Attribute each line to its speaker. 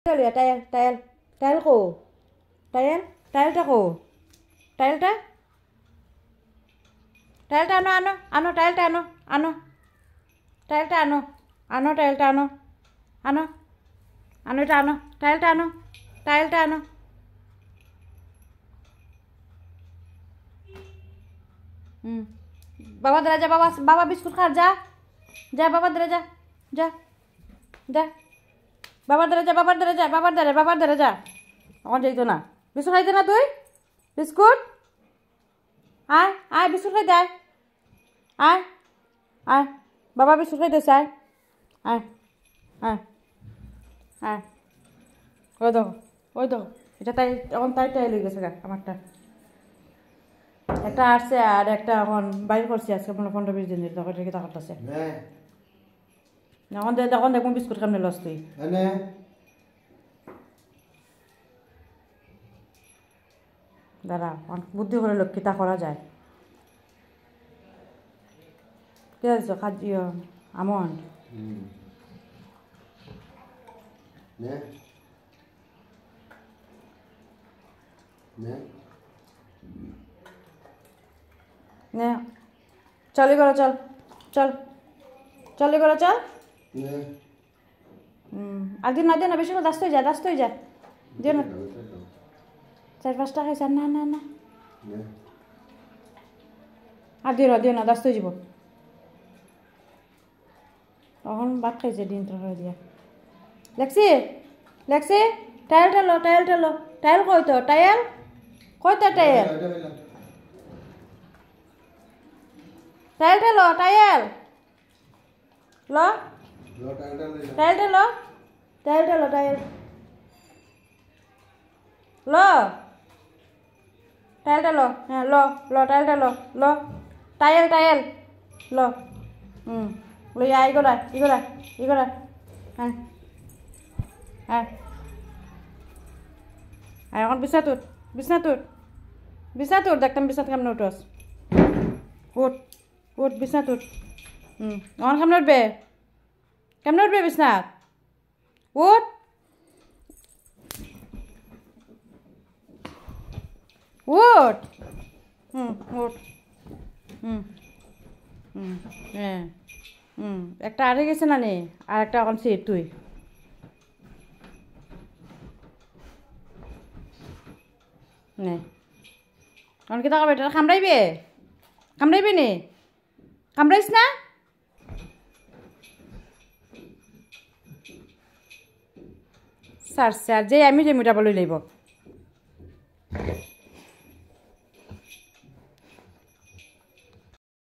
Speaker 1: tile কো টাইলটা কো টাইলটা আনো টাইলটা আনো টাইলটা আনো টাইলটা আনো টাইলটা আনো বাবা দরে যা বাবা বিস্কুট খা যা বাবা দরে যা বাবার দরে যা এখন যাইতো না বিস্কুট খাইতে না তুই বিস্কুট আয় বিস্কুট খাইতে আয় বাবা বিস্কুট খাইতেছে আয় ওই দেখো এটা তাই এখন তাই লই গেছে আমারটা একটা আসছে আর একটা এখন বাইর করছি আজকে 15-20 দিন তখন রেখে তাকাচ্ছে এখন দেখুন বিস্কুট কেমনে লস তুই দাঁড়া বুদ্ধি করে লক্ষ্যতা করা যায় কে আছে আমন্ড চলি করো চলি করো চল আর দিন না বেশি করে দাস্ত হয়ে যা দিও না 4-5টা খাইছে না আর দিও না দাস্ত হয়ে যাব তখন ভাত খাইছে দিন তরকারি দিয়া লেখছি টাইলটা লো টাইল কইতো টাইল টাইলটা লো টাইলটা লো হ্যাঁ লো টাইলটা লো টাইল লো লইয়া ইগোরা হ্যাঁ এখন বিছনা তোর দেখতাম বিছনা কেমন উঠোস উঠ বিছনা তোর এখন কেমন উঠবে বিছনা উঠ হ্যাঁ একটা আরে গেছে না নে আর একটা এখন সিট তুই নে এখন কি টাকা বেটা কামড়াইবে নে কামড়াইস না স্যার যে আমি যে মিটাবো লই লইব